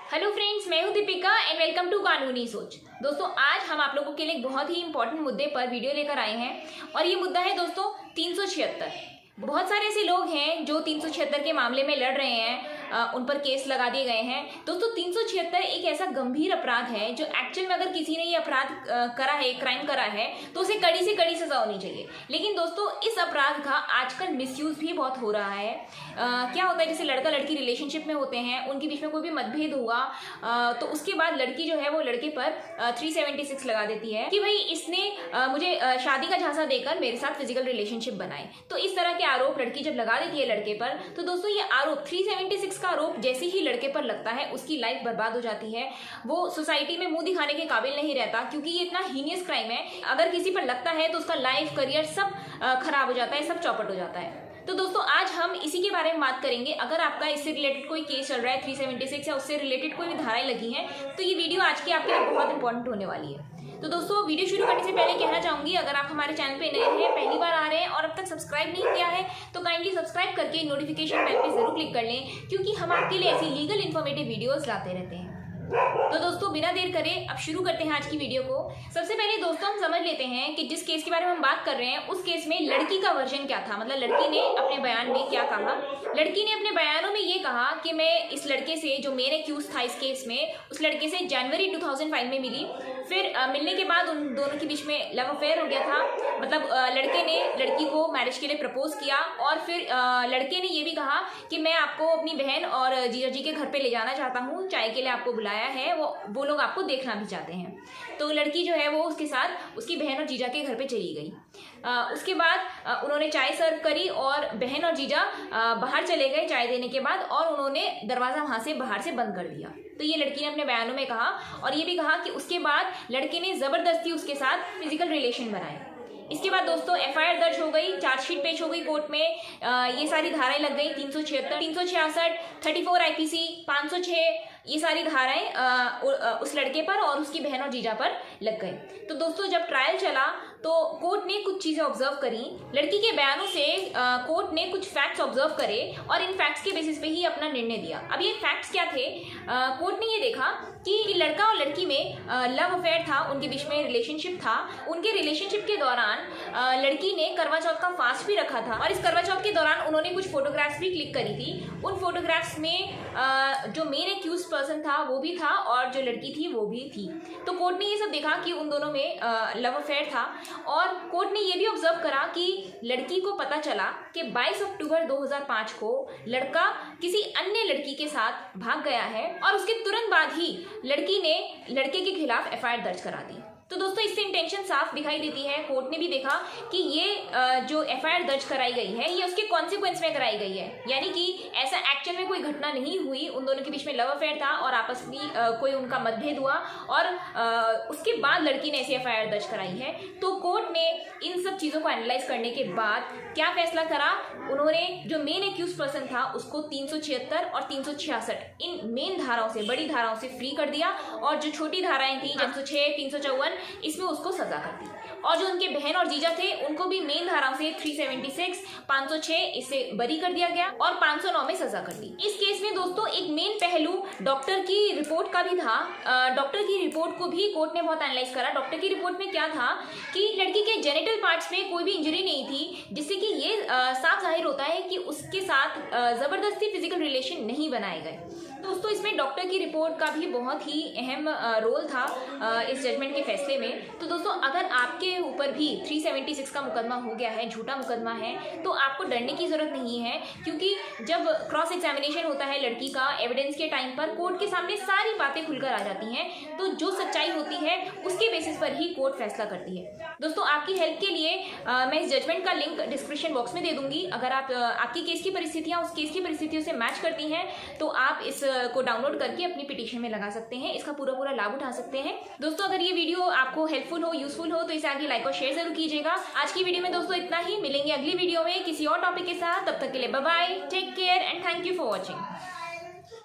Hello friends, मैं हूं Deepika and welcome to कानूनी सोच। दोस्तों, आज हम आप लोगों के लिए एक बहुत ही इंपॉर्टेंट मुद्दे पर वीडियो लेकर आए हैं और ये मुद्दा है दोस्तों 376। बहुत सारे ऐसे लोग हैं जो 376 के मामले में लड़ रहे हैं, उन पर केस लगा दिए गए हैं। दोस्तों 376 एक ऐसा गंभीर अपराध है जो एक्चुअल में अगर किसी ने ये अपराध करा है, क्राइम करा है, तो उसे कड़ी से कड़ी सजा होनी चाहिए। लेकिन दोस्तों इस अपराध का आजकल मिसयूज भी बहुत हो रहा है। क्या होता है, जैसे लड़का लड़की रिलेशनशिप में होते हैं, उनके बीच में कोई भी मतभेद हुआ तो उसके बाद लड़की जो है वो लड़के पर 376 लगा देती है कि भाई इसने मुझे शादी का झांसा देकर मेरे साथ फिजिकल रिलेशनशिप बनाए। तो इस तरह के आरोप लड़की जब लगा देती है लड़के पर, तो दोस्तों ये आरोप 376 का आरोप जैसे ही लड़के पर लगता है उसकी लाइफ बर्बाद हो जाती है। वो सोसाइटी में मुंह दिखाने के काबिल नहीं रहता, क्योंकि ये इतना हीनियस क्राइम है। अगर किसी पर लगता है तो उसका लाइफ, करियर सब खराब हो जाता है, सब चौपट हो जाता है। तो दोस्तों आज हम इसी के बारे में बात करेंगे। अगर आपका इससे रिलेटेड कोई केस चल रहा है 376 या उससे रिलेटेड कोई भी धाराएं लगी हैं, तो ये वीडियो आज की आपके लिए बहुत इंपॉर्टेंट होने वाली है। तो दोस्तों वीडियो शुरू करने से पहले कहना चाहूंगी, अगर आप हमारे चैनल पे नए हैं, पहली बार आ रहे हैं और अब तक सब्सक्राइब नहीं किया है, तो काइंडली सब्सक्राइब करके नोटिफिकेशन बेल पे जरूर क्लिक कर लें, क्योंकि हम आपके लिए ऐसी लीगल इन्फॉर्मेटिव वीडियोस लाते रहते हैं। तो दोस्तों बिना देर करे अब शुरू करते हैं आज की वीडियो को। सबसे पहले दोस्तों हम समझ लेते हैं कि जिस केस के बारे में हम बात कर रहे हैं उस केस में लड़की का वर्जन क्या था, मतलब लड़की ने अपने बयान में क्या कहा। लड़की ने अपने बयानों में ये कहा कि मैं इस लड़के से, जो मेन एक्यूज था इस केस में, उस लड़के से जनवरी 2005 में मिली। फिर मिलने के बाद उन दोनों के बीच में लव अफेयर हो गया था। मतलब लड़के ने लड़की को मैरिज के लिए प्रपोज किया और फिर लड़के ने ये भी कहा कि मैं आपको अपनी बहन और जीजा जी के घर पे ले जाना चाहता हूँ, चाय के लिए आपको बुलाया है, वो लोग आपको देखना भी चाहते हैं। तो लड़की जो है वो उसके साथ उसकी बहन और जीजा के घर पे चली गई। उसके बाद उन्होंने चाय सर्व करी और बहन और जीजा बाहर चले गए चाय देने के बाद, और उन्होंने दरवाजा वहां से बाहर से बंद कर दिया। तो ये लड़की ने अपने बयानों में कहा, और ये भी कहा कि उसके बाद लड़के ने जबरदस्ती उसके साथ फिजिकल रिलेशन बनाए। इसके बाद दोस्तों एफआईआर दर्ज हो गई, चार्जशीट पेश हो गई कोर्ट में। ये सारी धाराएं लग गई 376, 366, 34 आईपीसी, 506, ये सारी धाराएं उस लड़के पर और उसकी बहन और जीजा पर लग गए। तो दोस्तों जब ट्रायल चला तो कोर्ट ने कुछ चीजें ऑब्जर्व करी। लड़की के बयानों से कोर्ट ने कुछ फैक्ट्स ऑब्जर्व करे और इन फैक्ट्स के बेसिस पे ही अपना निर्णय दिया। अब ये फैक्ट्स क्या थे? कोर्ट ने ये देखा कि लड़का और लड़की में लव अफेयर था, उनके बीच में रिलेशनशिप था। उनके रिलेशनशिप के दौरान लड़की ने करवा चौथ का फास्ट भी रखा था, और इस करवा चौथ के दौरान उन्होंने कुछ फोटोग्राफ्स भी क्लिक करी थी। उन फोटोग्राफ्स में जो मेन एक्यूज पर्सन था वो भी था और जो लड़की थी वो भी थी। तो कोर्ट ने ये सब देखा कि उन दोनों में लव अफेयर था, और कोर्ट ने ये भी ऑब्जर्व करा कि लड़की को पता चला कि 22 अक्टूबर 2005 को लड़का किसी अन्य लड़की के साथ भाग गया है, और उसके तुरंत बाद ही लड़की ने लड़के के खिलाफ एफआईआर दर्ज करा दी। तो दोस्तों इससे इंटेंशन साफ दिखाई देती है। कोर्ट ने भी देखा कि ये जो एफआईआर दर्ज कराई गई है ये उसके कॉन्सिक्वेंस में कराई गई है, यानी कि ऐसा एक्चुअल में कोई घटना नहीं हुई। उन दोनों के बीच में लव अफेयर था और आपस में कोई उनका मतभेद हुआ और उसके बाद लड़की ने ऐसी एफआईआर दर्ज कराई है। तो कोर्ट ने इन सब चीज़ों को एनालाइज करने के बाद क्या फैसला करा? उन्होंने जो मेन एक्यूज पर्सन था उसको 376 और 366 इन मेन धाराओं से, बड़ी धाराओं से फ्री कर दिया, और जो छोटी धाराएं थी 306, 354, इसमें उसको सजा कर दी। और जो उनके बहन और जीजा थे उनको भी मेन धाराओं से 376, 506 इससे बरी कर दिया गया और 509 में सजा कर दी। इस केस में दोस्तों एक मेन पहलू डॉक्टर की रिपोर्ट का भी था। डॉक्टर की रिपोर्ट को भी कोर्ट ने बहुत एनालाइज करा। डॉक्टर की रिपोर्ट में क्या था कि लड़की के जेनिटल पार्ट्स में कोई भी इंजरी नहीं थी, जिससे कि ये साफ जाहिर होता है कि उसके साथ जबरदस्ती फिजिकल रिलेशन नहीं बनाए गए। दोस्तों इसमें डॉक्टर की रिपोर्ट का भी बहुत ही अहम रोल था इस जजमेंट के फैसले में। तो दोस्तों अगर आपके ऊपर भी 376 का मुकदमा हो गया है, झूठा मुकदमा है, तो आपको डरने की जरूरत नहीं है, क्योंकि जब क्रॉस एग्जामिनेशन होता है लड़की का एविडेंस के टाइम पर, कोर्ट के सामने सारी बातें खुलकर आ जाती हैं। तो जो सच्चाई होती है उसके बेसिस पर ही कोर्ट फैसला करती है। दोस्तों आपकी हेल्प के लिए मैं इस जजमेंट का लिंक डिस्क्रिप्शन बॉक्स में दे दूंगी। अगर आपकी केस की परिस्थितियां उस केस की परिस्थितियों से मैच करती हैं तो आप इस को डाउनलोड करके अपनी पिटीशन में लगा सकते हैं, इसका पूरा लाभ उठा सकते हैं। दोस्तों अगर ये वीडियो आपको हेल्पफुल हो, यूजफुल हो, तो इसे आगे लाइक और शेयर जरूर कीजिएगा। आज की वीडियो में दोस्तों इतना ही। मिलेंगे अगली वीडियो में किसी और टॉपिक के साथ। तब तक के लिए bye bye, take care and thank you for watching.